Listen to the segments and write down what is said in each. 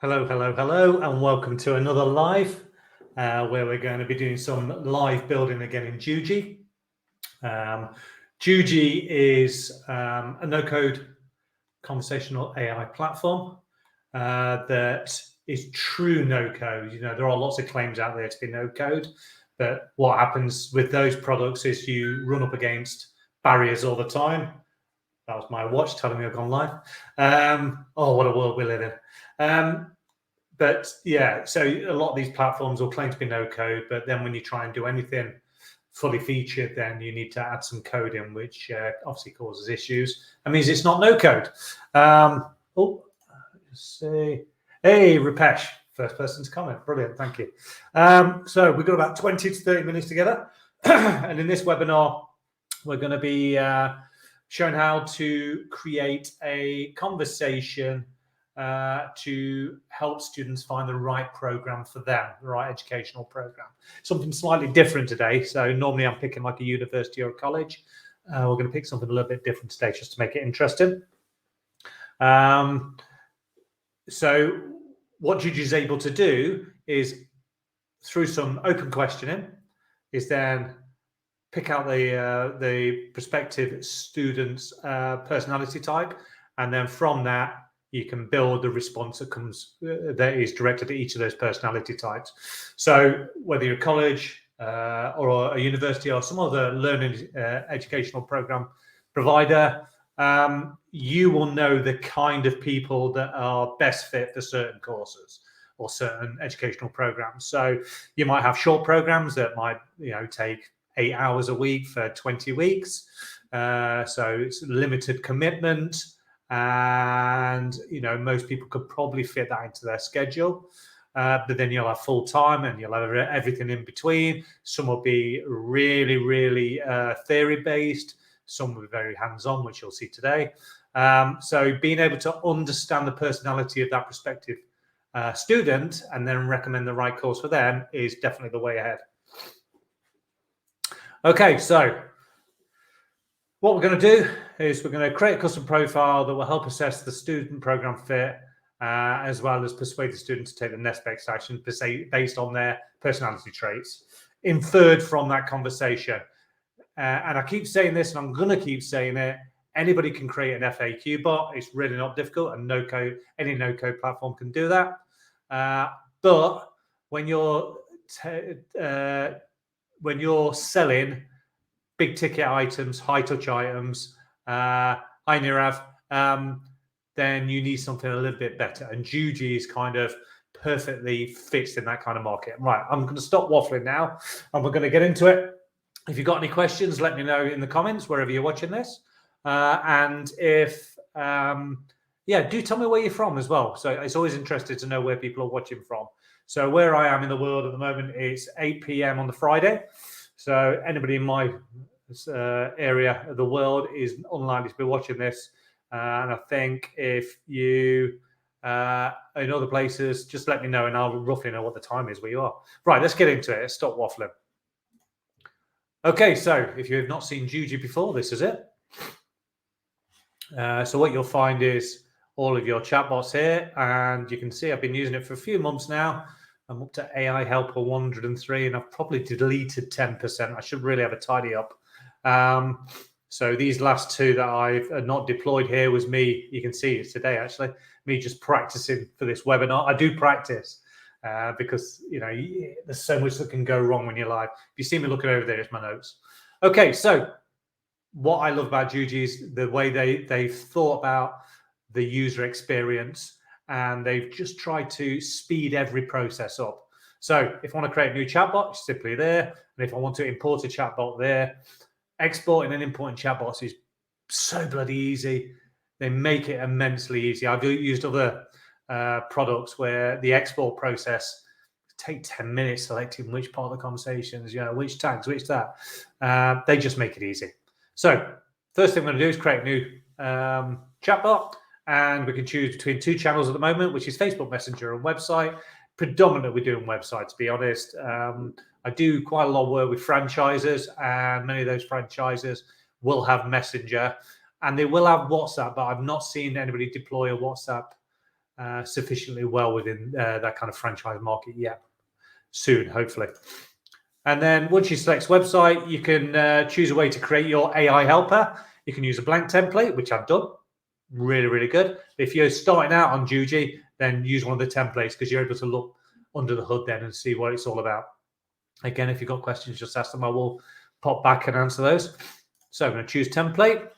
Hello, hello, hello, and welcome to another live where we're going to be doing some live building again in Juji. Juji is a no-code conversational AI platform that is true no-code. You know, there are lots of claims out there to be no-code, but what happens with those products is you run up against barriers all the time. That was my watch telling me I've gone live. Oh, what a world we live in. But yeah, so a lot of these platforms will claim to be no code, but then when you try and do anything fully featured, then you need to add some code in, which obviously causes issues. That means it's not no code. Let's see. Hey, Rupesh, first person to comment. Brilliant, thank you. So we've got about 20 to 30 minutes together. And in this webinar, we're going to be showing how to create a conversation to help students find the right program for them, the right educational program. Something slightly different today. So normally I'm picking like a university or a college. We're going to pick something a little bit different today just to make it interesting. So what Juji is able to do is, through some open questioning, is then pick out the prospective student's personality type, and then from that you can build the response that is directed at each of those personality types. So whether you're a college or a university or some other learning educational program provider, you will know the kind of people that are best fit for certain courses or certain educational programs. So you might have short programs that might, take 8 hours a week for 20 weeks. So it's limited commitment. And most people could probably fit that into their schedule, but then you'll have full time and you'll have everything in between. Some will be really, really theory based. Some will be very hands-on, which you'll see today. So being able to understand the personality of that prospective student and then recommend the right course for them is definitely the way ahead. Okay, so what we're going to do is we're going to create a custom profile that will help assess the student program fit, as well as persuade the student to take the next best action based on their personality traits, inferred from that conversation. And I keep saying this, and I'm going to keep saying it. Anybody can create an FAQ bot. It's really not difficult, and any no-code platform can do that. But when you're selling big ticket items, high touch items, hi Nirav, then you need something a little bit better. And Juji is kind of perfectly fits in that kind of market. Right, I'm going to stop waffling now and we're going to get into it. If you've got any questions, let me know in the comments wherever you're watching this. And if, do tell me where you're from as well. So it's always interesting to know where people are watching from. So where I am in the world at the moment, it's 8 p.m. on the Friday. So anybody in my area of the world is unlikely to be watching this. And I think if you are in other places, just let me know and I'll roughly know what the time is where you are. Right, let's get into it. Stop waffling. Okay, so if you have not seen Juji before, this is it. So what you'll find is all of your chatbots here, and you can see I've been using it for a few months now. I'm up to AI Helper 103, and I've probably deleted 10%. I should really have a tidy up. So these last two that I've not deployed here was me. You can see it's today, actually, me just practicing for this webinar. I do practice because, there's so much that can go wrong when you're live. If you see me looking over there, it's my notes. Okay, so what I love about Juji is the way they've thought about the user experience, and they've just tried to speed every process up. So if I want to create a new chatbot, it's simply there. And if I want to import a chatbot there, exporting and importing chatbots is so bloody easy. They make it immensely easy. I've used other products where the export process take 10 minutes selecting which part of the conversations, which tags, which that. They just make it easy. So first thing I'm going to do is create a new chatbot, and we can choose between two channels at the moment, which is Facebook Messenger and website. Predominantly we're doing website, to be honest. I do quite a lot of work with franchises, and many of those franchises will have Messenger and they will have WhatsApp, but I've not seen anybody deploy a WhatsApp sufficiently well within that kind of franchise market yet. Soon, hopefully. And then once you select website, you can choose a way to create your AI helper. You can use a blank template, which I've done. Really, really good. If you're starting out on Juji, then use one of the templates because you're able to look under the hood then and see what it's all about. Again, if you've got questions, just ask them. I will pop back and answer those. So I'm going to choose template.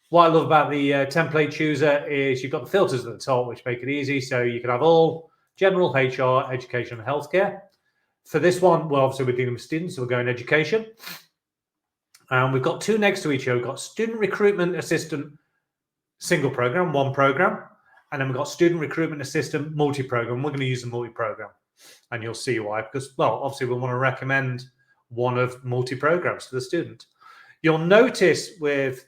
What I love about the template chooser is you've got the filters at the top, which make it easy. So you can have all general, HR, education, and healthcare. For this one, well, obviously we're dealing with students, so we're going education. And we've got two next to each other. We've got student recruitment assistant, single program, one program. And then we've got student recruitment assistant, multi-program. We're going to use the multi-program. And you'll see why. Because, well, obviously we want to recommend one of multi-programs to the student. You'll notice with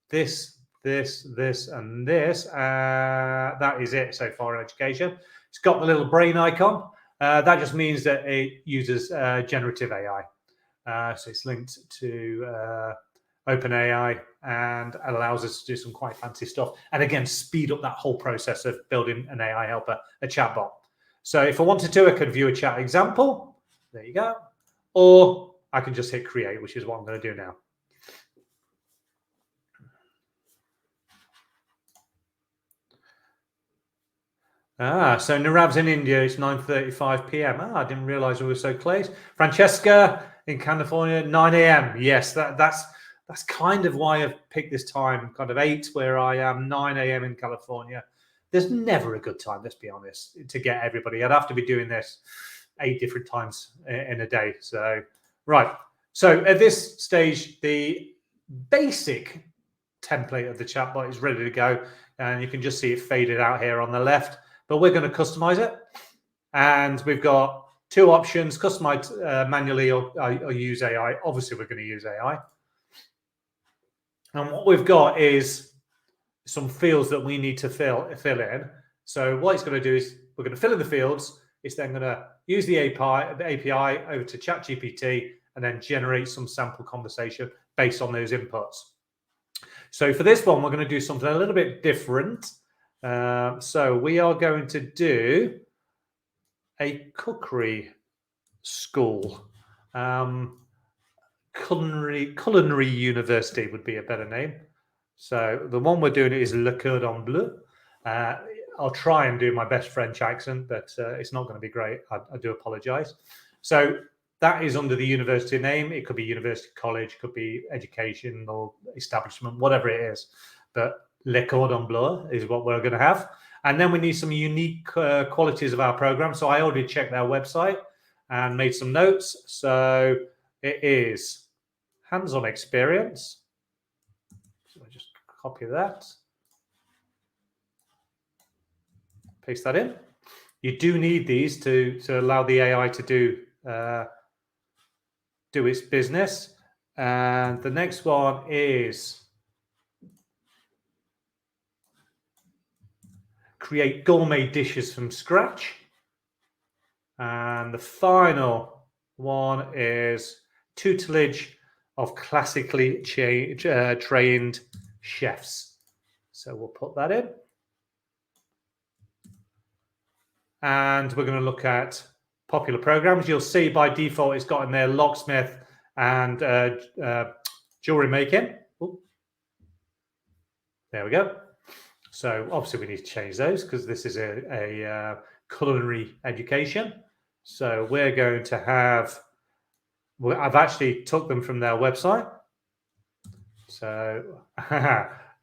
this, and this, that is it so far in education. It's got the little brain icon. That just means that it uses generative AI. So it's linked to OpenAI and allows us to do some quite fancy stuff. And again, speed up that whole process of building an AI helper, a chatbot. So if I wanted to, I could view a chat example. There you go. Or I can just hit create, which is what I'm going to do now. So Narab's in India. It's 9:35 p.m. I didn't realize we were so close. Francesca in California, 9 a.m. Yes, that's kind of why I've picked this time, kind of 8 where I am, 9 a.m. in California. There's never a good time, let's be honest, to get everybody. I'd have to be doing this 8 different times in a day. So, right. So at this stage, the basic template of the chatbot is ready to go. And you can just see it faded out here on the left. But we're going to customize it. And we've got 2 options, customize manually or use AI. Obviously, we're going to use AI. And what we've got is some fields that we need to fill in. So what it's going to do is we're going to fill in the fields. It's then going to use the API over to ChatGPT and then generate some sample conversation based on those inputs. So for this one, we're going to do something a little bit different. So we are going to do a cookery school. Culinary University would be a better name. So the one we're doing is Le Cordon Bleu. I'll try and do my best French accent, but it's not going to be great. I do apologize. So that is under the university name. It could be university, college, could be education or establishment, whatever it is. But Le Cordon Bleu is what we're going to have. And then we need some unique qualities of our program. So I already checked their website and made some notes. So it is hands-on experience. So I just copy that. Paste that in. You do need these to allow the AI to do its business. And the next one is create gourmet dishes from scratch. And the final one is tutelage of classically trained chefs. So we'll put that in. And we're going to look at popular programs. You'll see by default it's got in there locksmith and jewelry making. Ooh. There we go. So obviously we need to change those because this is a culinary education. So we're going to have, I've actually took them from their website. So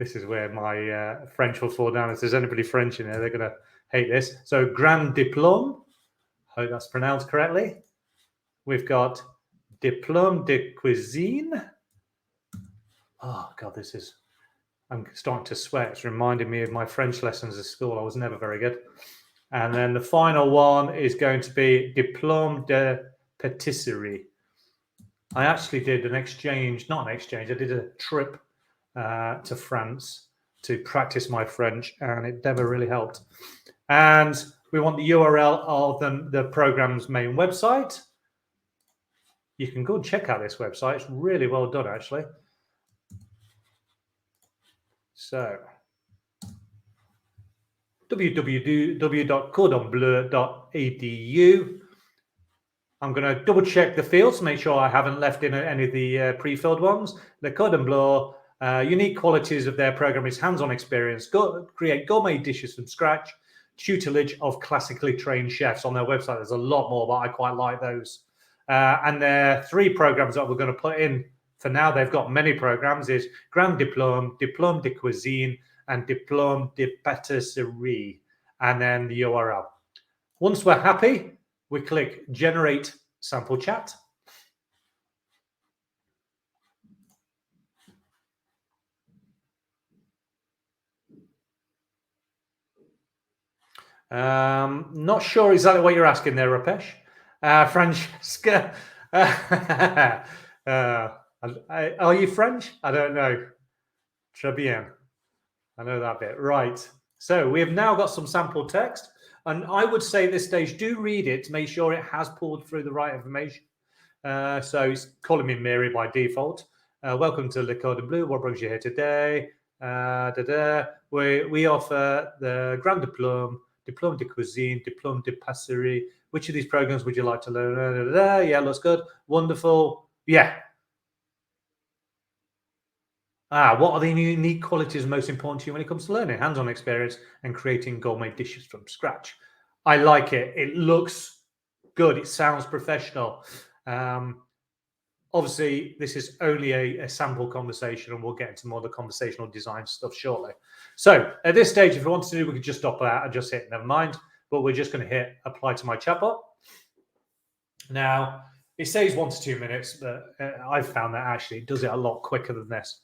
this is where my French will fall down. If there's anybody French in there, they're going to hate this. So Grand Diplôme, hope that's pronounced correctly. We've got Diplôme de Cuisine. Oh God, I'm starting to sweat. It's reminding me of my French lessons at school. I was never very good. And then the final one is going to be Diplôme de Pâtisserie. I actually did an exchange, not an exchange, I did a trip to France to practice my French, and it never really helped. And we want the URL of the program's main website. You can go and check out this website. It's really well done, actually. So www.cordonbleu.edu. I'm going to double check the fields, make sure I haven't left in any of the pre-filled ones. Le Cordon Bleu, unique qualities of their program is hands-on experience, create gourmet dishes from scratch, tutelage of classically trained chefs. On their website, there's a lot more, but I quite like those. And their 3 programs that we're going to put in for now, they've got many programs, is Grand Diplôme, Diplôme de Cuisine, and Diplôme de Pâtisserie, and then the URL. Once we're happy, we click Generate Sample Chat. Not sure exactly what you're asking there, Rupesh. Francesca, are you French? I don't know. Très bien. I know that bit. Right. So we have now got some sample text. And I would say at this stage, do read it to make sure it has pulled through the right information. So it's calling me Mary by default. Welcome to Le Cordon Bleu. What brings you here today? We offer the Grand Diplôme, Diplôme de Cuisine, Diplôme de Pâtisserie. Which of these programs would you like to learn? Yeah, looks good. Wonderful. Yeah. What are the unique qualities most important to you when it comes to learning? Hands-on experience and creating gourmet dishes from scratch. I like it. It looks good. It sounds professional. Obviously, this is only a sample conversation, and we'll get into more of the conversational design stuff shortly. So at this stage, if we want to do, we could just stop that and just hit never mind. But we're just going to hit apply to my chatbot. Now, it says 1 to 2 minutes, but I've found that actually it does it a lot quicker than this.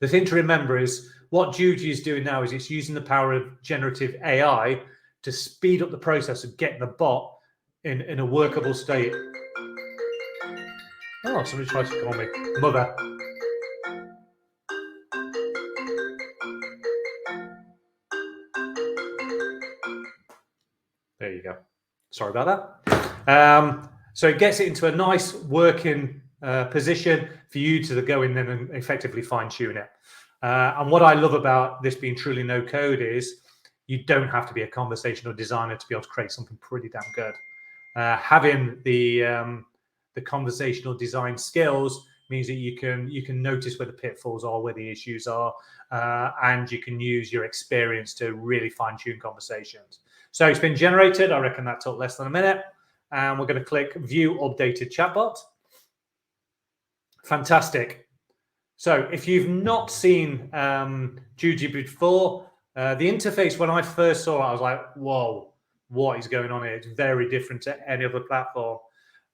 The thing to remember is what Juji is doing now is it's using the power of generative AI to speed up the process of getting the bot in a workable state. Oh, somebody tried to call me mother. There you go. Sorry about that. So it gets it into a nice working position for you to go in and effectively fine-tune it. And what I love about this being truly no code is you don't have to be a conversational designer to be able to create something pretty damn good. Having the conversational design skills means that you can notice where the pitfalls are, where the issues are, and you can use your experience to really fine-tune conversations. So it's been generated. I reckon that took less than a minute. And we're going to click View Updated Chatbot. Fantastic. So if you've not seen Juji before, the interface, when I first saw it, I was like, whoa, what is going on here? It's very different to any other platform.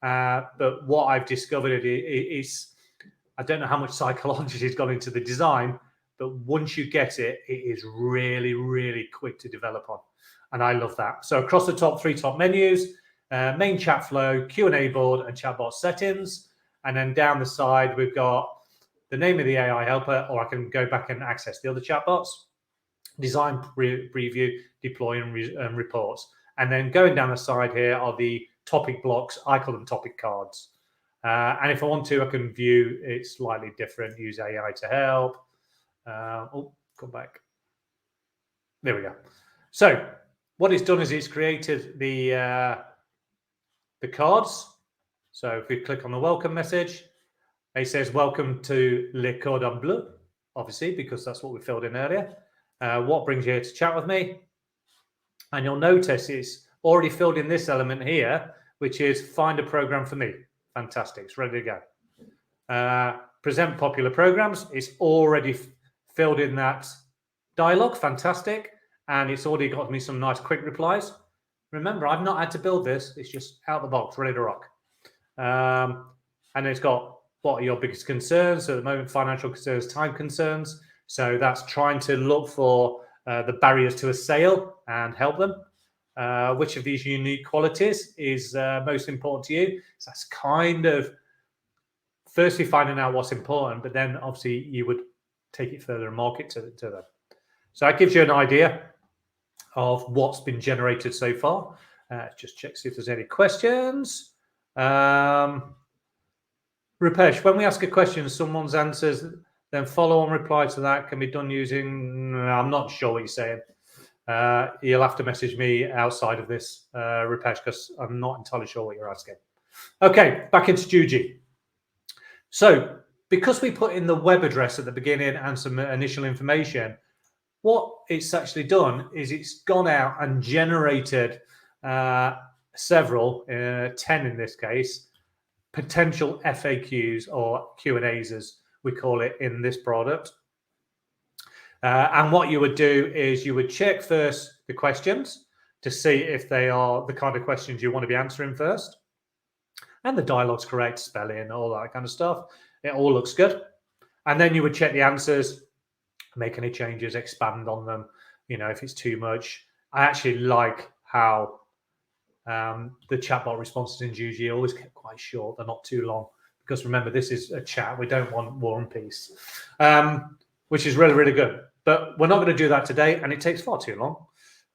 But what I've discovered is, I don't know how much psychology has gone into the design, but once you get it, it is really, really quick to develop on. And I love that. So across the top 3 top menus, main chat flow, Q&A board, and chatbot settings. And then down the side, we've got the name of the AI helper, or I can go back and access the other chatbots, design preview, deploy, and reports. And then going down the side here are the topic blocks. I call them topic cards. And if I want to, I can view it slightly different, use AI to help. Come back. There we go. So what it's done is it's created the cards. So if we click on the welcome message, it says, welcome to Le Cordon Bleu, obviously, because that's what we filled in earlier. What brings you here to chat with me? And you'll notice it's already filled in this element here, which is find a program for me. Fantastic. It's ready to go. Present popular programs. It's already filled in that dialogue. Fantastic. And it's already got me some nice quick replies. Remember, I've not had to build this. It's just out the box, ready to rock. And it's got, what are your biggest concerns? So at the moment, financial concerns, time concerns. So that's trying to look for the barriers to a sale and help them. Which of these unique qualities is most important to you? So that's kind of firstly finding out what's important, but then obviously you would take it further and market to them. So that gives you an idea of what's been generated so far. Just check see if there's any questions. Rupesh, when we ask a question, someone's answers, then follow-on reply to that can be done using, I'm not sure what you're saying. you'll have to message me outside of this, Rupesh, because I'm not entirely sure what you're asking. Okay, back into Juji. So because we put in the web address at the beginning and some initial information, what it's actually done is it's gone out and generated several, 10 in this case, potential FAQs or Q&As as we call it in this product. And what you would do is you would check first the questions to see if they are the kind of questions you want to be answering first. And the dialogue's correct, spelling, all that kind of stuff. It all looks good. And then you would check the answers, make any changes, expand on them, if it's too much. I actually like how the chatbot responses in Juji always kept quite short. They're not too long. Because remember, this is a chat. We don't want War and Peace, which is really, really good. But we're not going to do that today, and it takes far too long.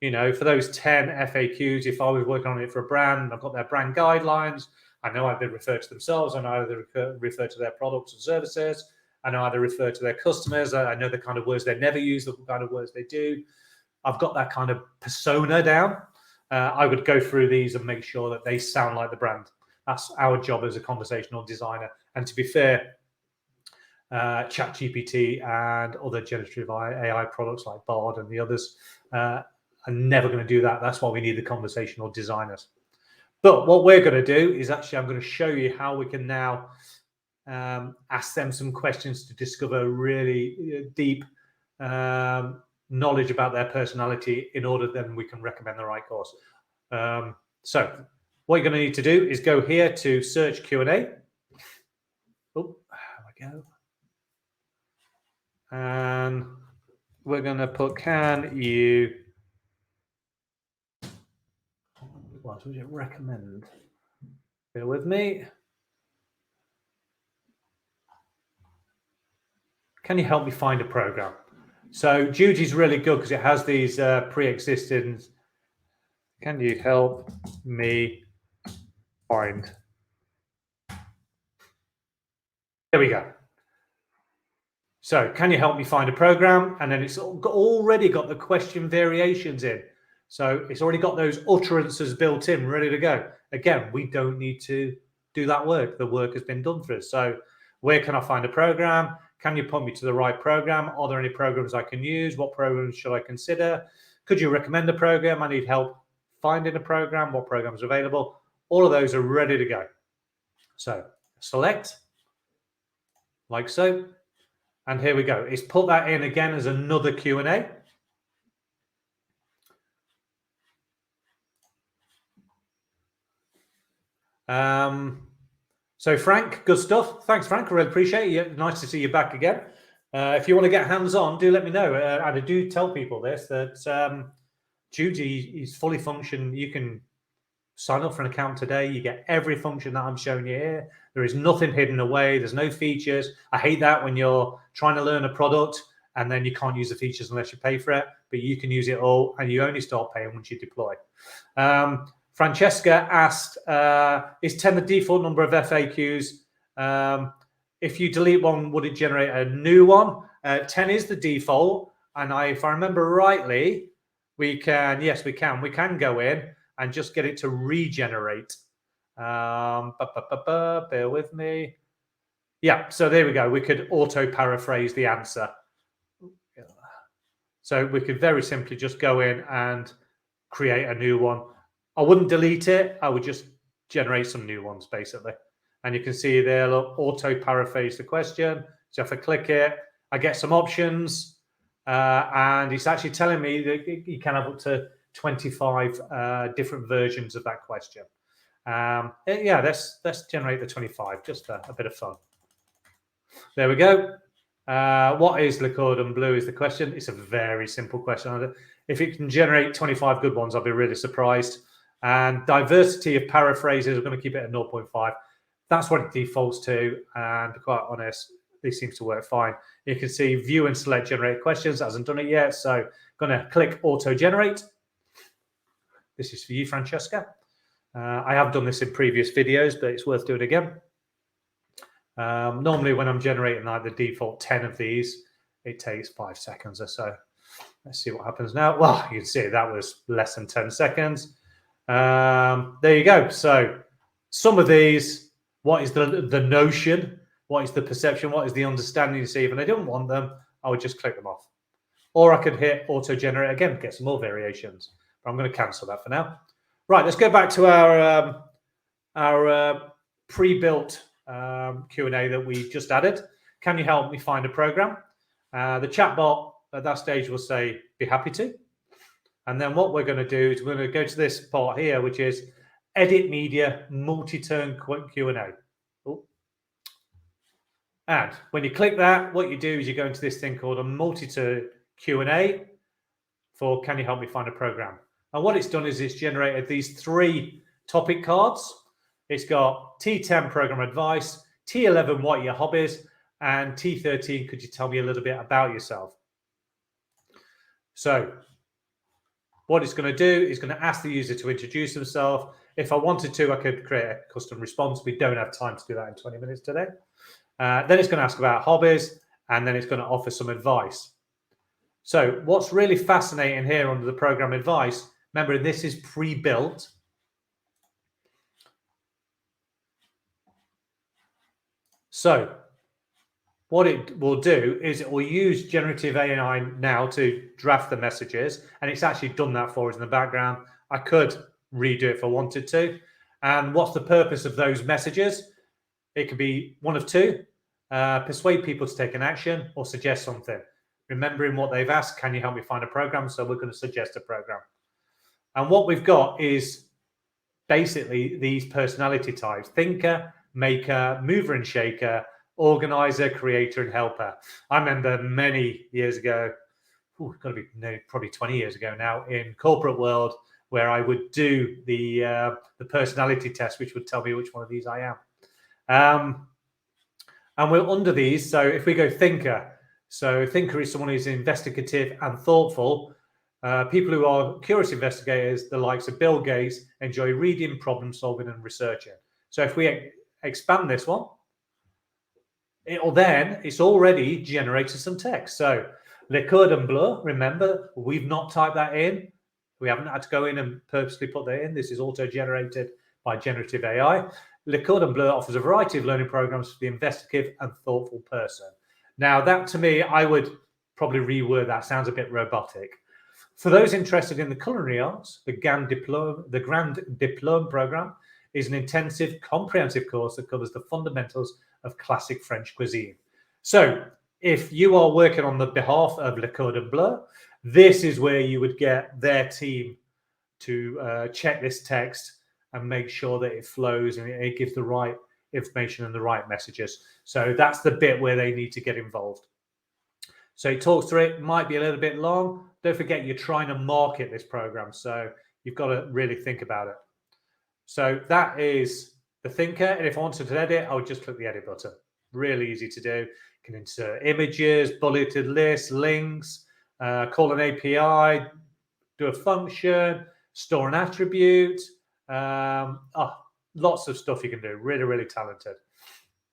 For those 10 FAQs, if I was working on it for a brand, I've got their brand guidelines. I know how they refer to themselves. I know how they refer to their products and services. I know how they refer to their customers. I know the kind of words they never use, the kind of words they do. I've got that kind of persona down. I would go through these and make sure that they sound like the brand. That's our job as a conversational designer. And to be fair, ChatGPT and other generative AI products like Bard and the others are never going to do that. That's why we need the conversational designers. But what we're going to do is actually I'm going to show you how we can now ask them some questions to discover really deep knowledge about their personality in order then we can recommend the right course. So what you're going to need to do is go here to search Q&A. Oh, there we go. And we're going to put, can you, what would you recommend? Bear with me. Can you help me find a program? So Juji's really good because it has these pre-existing. Can you help me find? There we go. So can you help me find a program? And then it's already got the question variations in. So it's already got those utterances built in, ready to go. Again, we don't need to do that work. The work has been done for us. So where can I find a program? Can you point me to the right program? Are there any programs I can use? What programs should I consider? Could you recommend a program? I need help finding a program. What programs are available? All of those are ready to go. So select, like so. And here we go. It's put that in again as another Q&A. So Frank, good stuff. Thanks, Frank. I really appreciate it. Nice to see you back again. If you want to get hands-on, do let me know. And I do tell people this, that Juji is fully functioned. You can sign up for an account today. You get every function that I'm showing you here. There is nothing hidden away. There's no features. I hate that when you're trying to learn a product and then you can't use the features unless you pay for it. But you can use it all, and you only start paying once you deploy. Francesca asked, is 10 the default number of FAQs? If you delete one, would it generate a new one? 10 is the default. And if I remember rightly, we can, yes, we can. We can go in and just get it to regenerate. Bear with me. Yeah, so there we go. We could auto-paraphrase the answer. So we could very simply just go in and create a new one. I wouldn't delete it. I would just generate some new ones, basically. And you can see there, look, auto-paraphrase the question. So if I click it, I get some options. And it's actually telling me that you can have up to 25 different versions of that question. Yeah, let's generate the 25, just a bit of fun. There we go. What is Le Cordon Bleu is the question. It's a very simple question. If it can generate 25 good ones, I'll be really surprised. And diversity of paraphrases, we're going to keep it at 0.5. That's what it defaults to. And to be quite honest, this seems to work fine. You can see view and select generate questions. It hasn't done it yet. So I'm going to click auto generate. This is for you, Francesca. I have done this in previous videos, but it's worth doing again. Normally when I'm generating like the default 10 of these, it takes 5 seconds or so. Let's see what happens now. Well, you can see that was less than 10 seconds. There you go. So some of these, what is the notion? What is the perception? What is the understanding? You see, if I don't want them, I would just click them off. Or I could hit auto generate again, get some more variations. But I'm going to cancel that for now. Right, let's go back to our pre-built Q&A that we just added. Can you help me find a program? The chatbot at that stage will say, be happy to. And then what we're going to do is we're going to go to this part here, which is edit media, multi-turn Q&A. And when you click that, what you do is you go into this thing called a multi-turn Q&A for can you help me find a program? And what it's done is it's generated these 3 topic cards. It's got T10 program advice, T11 what are your hobbies, and T13 could you tell me a little bit about yourself? So what it's going to do is going to ask the user to introduce themselves. If I wanted to, I could create a custom response. We don't have time to do that in 20 minutes today. Then it's going to ask about hobbies, and then it's going to offer some advice. So what's really fascinating here under the program advice, remember this is pre-built. So what it will do is it will use generative AI now to draft the messages, and it's actually done that for us in the background. I could redo it if I wanted to. And what's the purpose of those messages? It could be one of 2, persuade people to take an action or suggest something. Remembering what they've asked, can you help me find a program? So we're going to suggest a program. And what we've got is basically these personality types: thinker, maker, mover and shaker, organizer, creator, and helper. I remember many years ago, got to be probably 20 years ago now, in corporate world, where I would do the personality test, which would tell me which one of these I am. And we're under these. So if we go thinker, so thinker is someone who's investigative and thoughtful. People who are curious investigators, the likes of Bill Gates, enjoy reading, problem solving, and researching. So if we expand this one, it's already generated some text. So le cordon bleu, remember, we've not typed that in. We haven't had to go in and purposely put that in. This is auto-generated by generative AI. Le cordon bleu offers a variety of learning programs for the investigative and thoughtful person. Now, that to me, I would probably reword that. Sounds a bit robotic. For those interested in the culinary arts, the Grand Diplôme program is an intensive, comprehensive course that covers the fundamentals of classic French cuisine. So if you are working on the behalf of Le Cordon Bleu, this is where you would get their team to check this text and make sure that it flows and it gives the right information and the right messages. So that's the bit where they need to get involved. So it talks through it, might be a little bit long. Don't forget, you're trying to market this program, so you've got to really think about it. So that is the thinker. And if I wanted to edit, I would just click the edit button. Really easy to do. You can insert images, bulleted lists, links, call an API, do a function, store an attribute. Lots of stuff you can do. Really, really talented.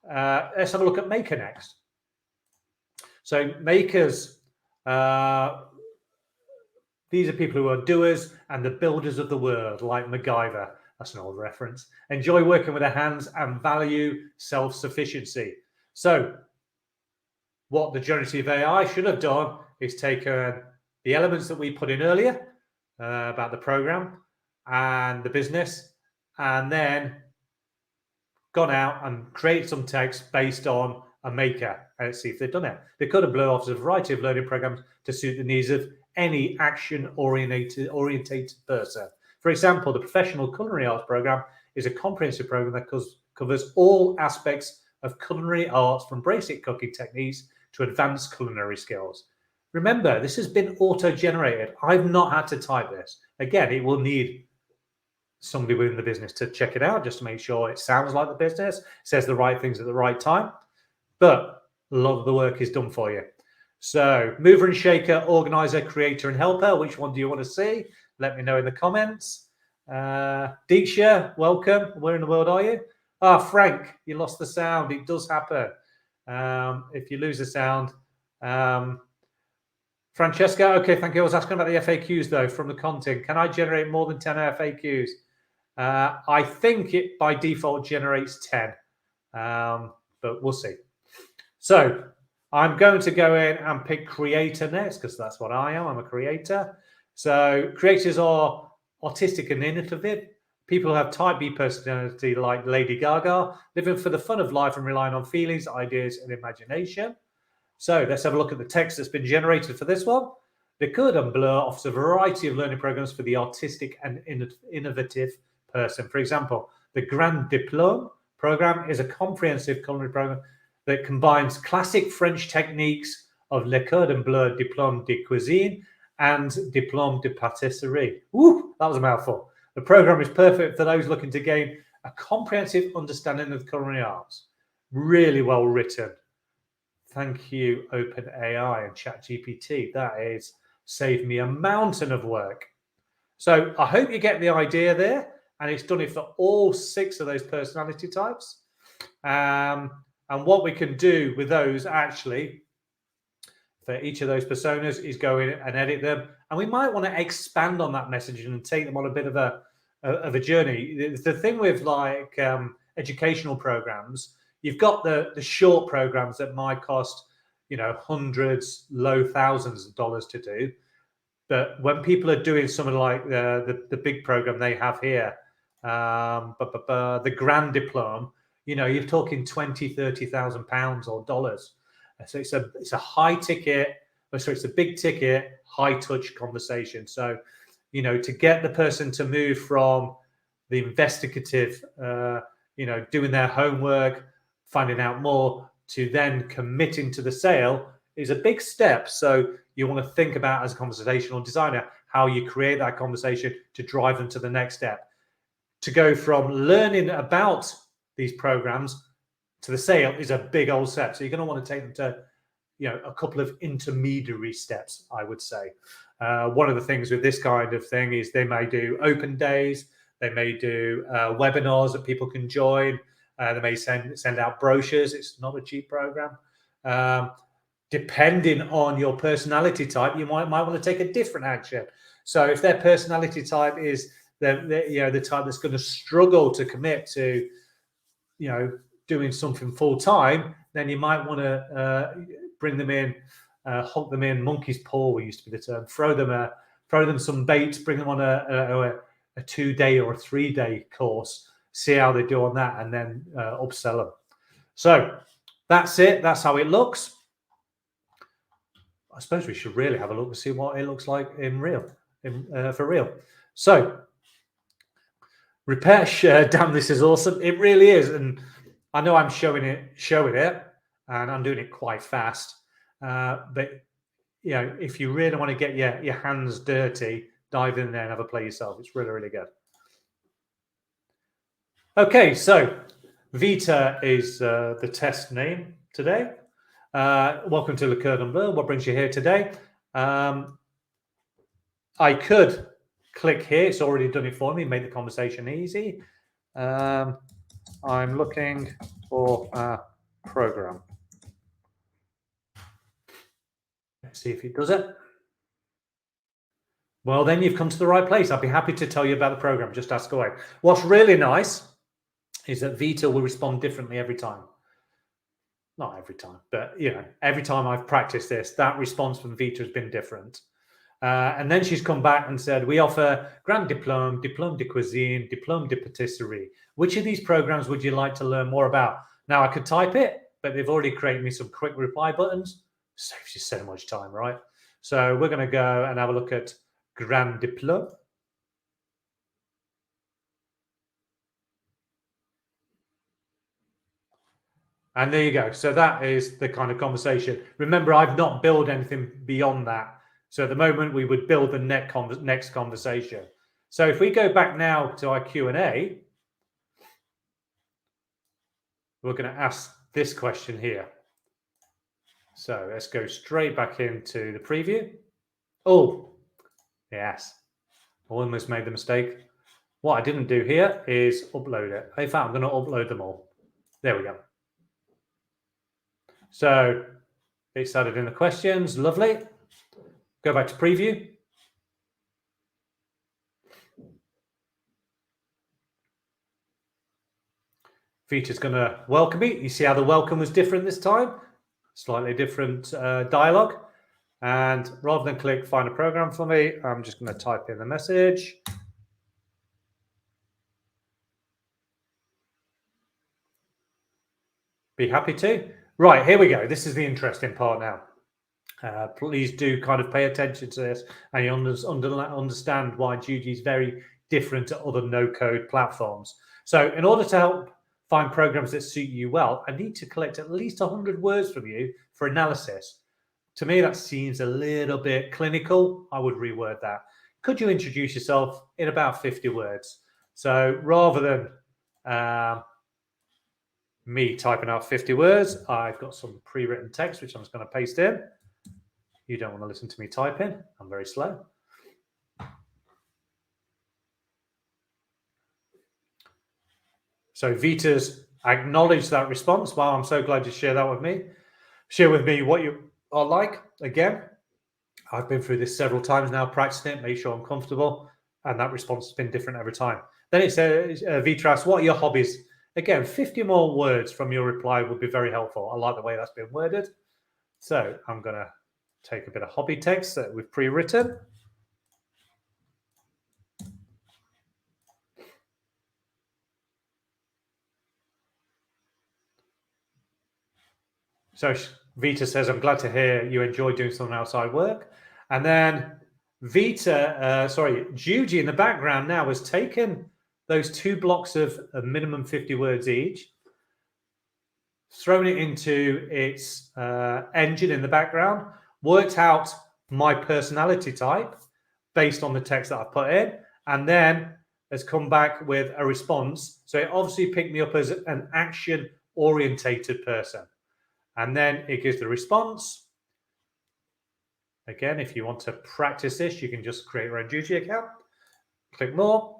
Let's have a look at Maker next. So makers, these are people who are doers and the builders of the world, like MacGyver. That's an old reference. Enjoy working with their hands and value self-sufficiency. So what the generative AI should have done is taken the elements that we put in earlier about the program and the business, and then gone out and created some text based on a maker. And let's see if they've done it. The Cordon Bleu offers a variety of learning programs to suit the needs of any action-oriented person. For example, the Professional Culinary Arts program is a comprehensive program that covers all aspects of culinary arts, from basic cooking techniques to advanced culinary skills. Remember, this has been auto-generated. I've not had to type this. Again, it will need somebody within the business to check it out just to make sure it sounds like the business, says the right things at the right time. But a lot of the work is done for you. So, mover and shaker, organizer, creator, and helper. Which one do you want to see? Let me know in the comments. Deeksha, welcome. Where in the world are you? Frank, you lost the sound. It does happen. If you lose the sound, Francesca, okay, thank you. I was asking about the FAQs though from the content. Can I generate more than 10 FAQs? I think it by default generates 10, but we'll see. So I'm going to go in and pick creator next because that's what I am. I'm a creator. So creators are artistic and innovative. People who have type B personality like Lady Gaga, living for the fun of life and relying on feelings, ideas, and imagination. So let's have a look at the text that's been generated for this one. The Code Blur offers a variety of learning programs for the artistic and innovative person. For example, the Grand Diplôme program is a comprehensive culinary program that combines classic French techniques of Le Cordon Bleu Diplôme de Cuisine and Diplôme de Pâtisserie. Woo, that was a mouthful. The program is perfect for those looking to gain a comprehensive understanding of culinary arts. Really well written. Thank you, OpenAI and ChatGPT. That has saved me a mountain of work. So I hope you get the idea there. And it's done it for all 6 of those personality types. And what we can do with those actually for each of those personas is go in and edit them. And we might want to expand on that messaging and take them on a bit of a journey. The thing with like educational programs, you've got the short programs that might cost, hundreds, low thousands of dollars to do. But when people are doing something like the big program they have here, the Grand Diplôme, you're talking £20,000-30,000 or dollars. So it's a high ticket, so it's a big ticket, high touch conversation. So, to get the person to move from the investigative, doing their homework, finding out more, to then committing to the sale is a big step. So you want to think about, as a conversational designer, how you create that conversation to drive them to the next step. To go from learning about these programs to the sale is a big old step. So you're going to want to take them to, a couple of intermediary steps, I would say. One of the things with this kind of thing is they may do open days. They may do webinars that people can join. They may send out brochures. It's not a cheap program. Depending on your personality type, you might want to take a different action. So if their personality type is the type that's going to struggle to commit to, doing something full time, then you might want to bring them in, hook them in, monkey's paw used to be the term. Throw them some baits, bring them on a 2-day or a 3-day course, see how they do on that, and then upsell them. So that's it. That's how it looks. I suppose we should really have a look and see what it looks like for real. So Rupesh, damn, this is awesome. It really is. And I know I'm showing it, and I'm doing it quite fast. But, if you really want to get your hands dirty, dive in there and have a play yourself. It's really, really good. Okay, so Vita is the test name today. Welcome to Le Cordon Bleu. What brings you here today? I could click here. It's already done it for me. Made the conversation easy. I'm looking for a program. Let's see if it does it. Well, then you've come to the right place. I'd be happy to tell you about the program. Just ask away. What's really nice is that Vita will respond differently every time. Not every time, but every time I've practiced this, that response from Vita has been different. And then she's come back and said, we offer Grand Diplôme, Diplôme de Cuisine, Diplôme de Pâtisserie. Which of these programs would you like to learn more about? Now, I could type it, but they've already created me some quick reply buttons. Saves you so much time, right? So we're going to go and have a look at Grand Diplôme. And there you go. So that is the kind of conversation. Remember, I've not built anything beyond that. So at the moment, we would build the next conversation. So if we go back now to our Q&A, we're going to ask this question here. So let's go straight back into the preview. Oh, yes. I almost made the mistake. What I didn't do here is upload it. In fact, I'm going to upload them all. There we go. So it's added in the questions. Lovely. Go back to preview. Vita's going to welcome me. You see how the welcome was different this time? Slightly different dialogue. And rather than click find a program for me, I'm just going to type in the message. Be happy to. Right, here we go. This is the interesting part now. Please do kind of pay attention to this, and you understand why Juji is very different to other no-code platforms. So in order to help find programs that suit you well, I need to collect at least 100 words from you for analysis. To me, that seems a little bit clinical. I would reword that. Could you introduce yourself in about 50 words? So rather than me typing out 50 words, I've got some pre-written text, which I'm just going to paste in. You don't want to listen to me typing. I'm very slow. So Vita's acknowledged that response. Wow, I'm so glad you share that with me. Share with me what you are like. Again, I've been through this several times now, practicing it, make sure I'm comfortable. And that response has been different every time. Then it says, Vita asks, what are your hobbies? Again, 50 more words from your reply would be very helpful. I like the way that's been worded. So I'm going to take a bit of hobby text that we've pre-written. So Vita says, I'm glad to hear you enjoy doing some outside work. And then Juji in the background now has taken those 2 blocks of minimum 50 words each, thrown it into its engine in the background, worked out my personality type based on the text that I've put in, and then has come back with a response. So it obviously picked me up as an action-orientated person. And then it gives the response. Again, if you want to practice this, you can just create your own Juji account. Click more.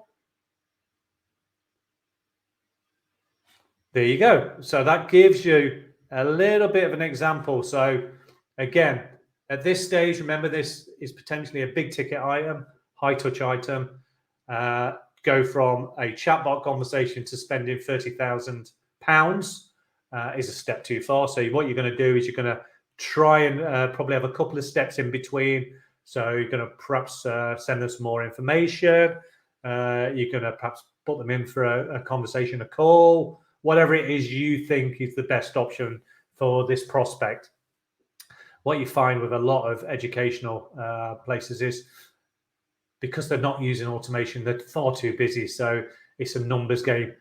There you go. So that gives you a little bit of an example. So again, at this stage, remember this is potentially a big ticket item, high touch item. Go from a chatbot conversation to spending £30,000 is a step too far. So what you're going to do is you're going to try and probably have a couple of steps in between. So you're going to perhaps send them some more information. You're going to perhaps put them in for a conversation, a call, whatever it is you think is the best option for this prospect. What you find with a lot of educational places is because they're not using automation, they're far too busy. So it's a numbers game.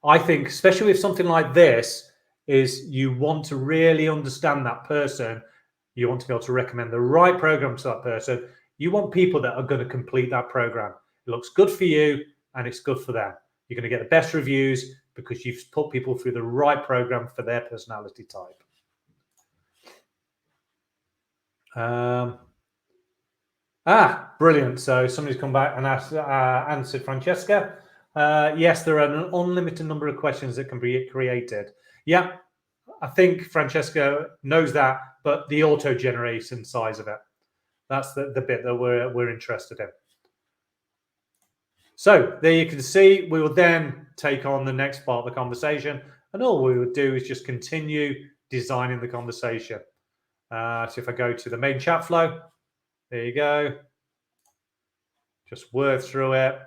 I think, especially with something like this, is you want to really understand that person. You want to be able to recommend the right program to that person. You want people that are going to complete that program. It looks good for you and it's good for them. You're going to get the best reviews because you've put people through the right program for their personality type. Brilliant. So somebody's come back and answered Francesca. Yes, there are an unlimited number of questions that can be created. Yeah, I think Francesca knows that, but the auto-generation size of it, that's the bit that we're interested in. So there you can see, we will then take on the next part of the conversation, and all we would do is just continue designing the conversation. So if I go to the main chat flow, there you go. Just word through it.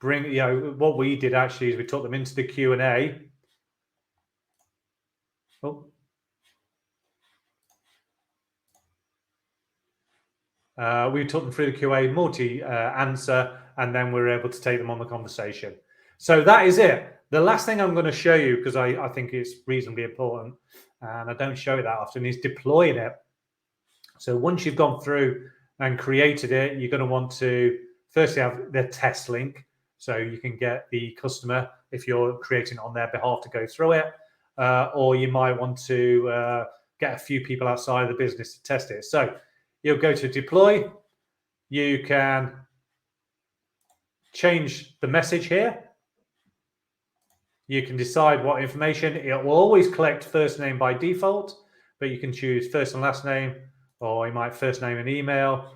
Bring, what we did actually is we took them into the Q&A. Oh. We took them through the QA multi-answer, and then we were able to take them on the conversation. So that is it. The last thing I'm going to show you, because I think it's reasonably important, and I don't show it that often, is deploying it. So once you've gone through and created it, you're going to want to firstly have the test link, so you can get the customer, if you're creating it on their behalf, to go through it, or you might want to get a few people outside of the business to test it. So you'll go to deploy. You can change the message here. You can decide what information. It will always collect first name by default, but you can choose first and last name, or you might first name and email.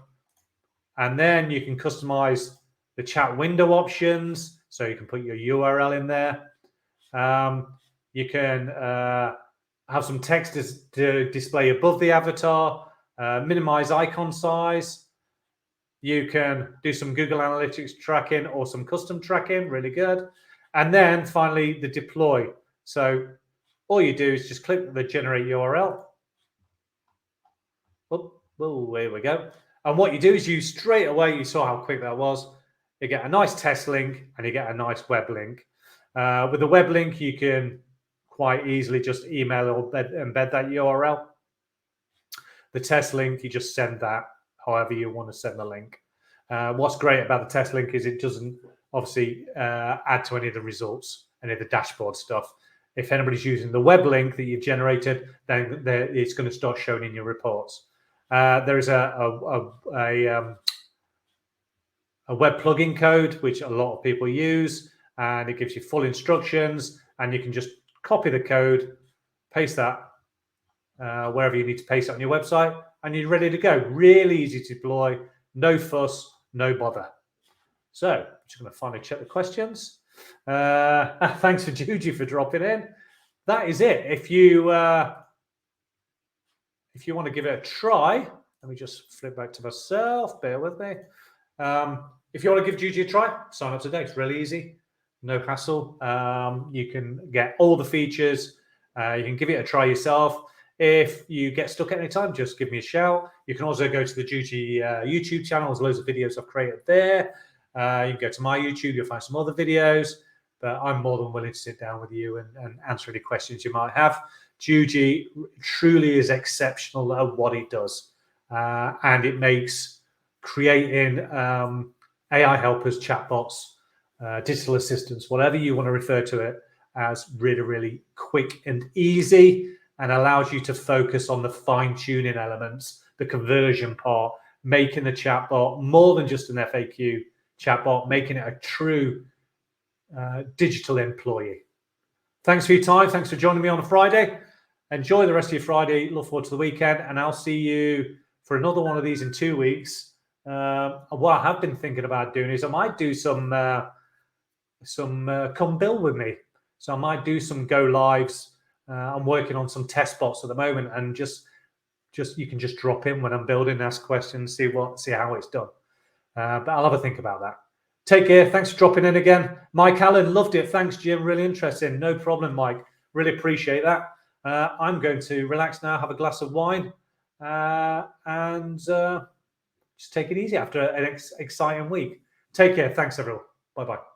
And then you can customize the chat window options. So you can put your URL in there. You can have some text to display above the avatar, minimize icon size. You can do some Google Analytics tracking or some custom tracking, really good. And then finally, the deploy. So all you do is just click the generate URL. Oh, here we go. And what you do is you straight away, you saw how quick that was. You get a nice test link and you get a nice web link. With the web link, you can quite easily just email or embed that URL. The test link, you just send that however you want to send the link. What's great about the test link is it doesn't obviously add to any of the results, any of the dashboard stuff. If anybody's using the web link that you've generated, then it's going to start showing in your reports. There is a web plugin code, which a lot of people use, and it gives you full instructions, and you can just copy the code, paste that wherever you need to paste it on your website, and you're ready to go. Really easy to deploy, no fuss, no bother. So I'm just going to finally check the questions. Thanks for Juji for dropping in. That is it. If you want to give it a try, let me just flip back to myself. Bear with me. If you want to give Juji a try, sign up today. It's really easy, no hassle. You can get all the features. You can give it a try yourself. If you get stuck at any time, just give me a shout. You can also go to the Juji YouTube channel. There's loads of videos I've created there. You can go to my YouTube. You'll find some other videos. But I'm more than willing to sit down with you and answer any questions you might have. Juji truly is exceptional at what it does. And it makes creating AI helpers, chatbots, digital assistants, whatever you want to refer to it as, really, really quick and easy, and allows you to focus on the fine-tuning elements, the conversion part, making the chatbot more than just an FAQ chatbot, making it a true digital employee. Thanks for your time. Thanks for joining me on a Friday. Enjoy the rest of your Friday. Look forward to the weekend, and I'll see you for another one of these in 2 weeks. What I have been thinking about doing is I might do some come build with me. So I might do some go lives. I'm working on some test bots at the moment, and just you can just drop in when I'm building, ask questions, see how it's done. But I'll have a think about that. Take care. Thanks for dropping in again. Mike Allen, loved it. Thanks, Jim. Really interesting. No problem, Mike. Really appreciate that. I'm going to relax now, have a glass of wine, and just take it easy after an exciting week. Take care. Thanks, everyone. Bye-bye.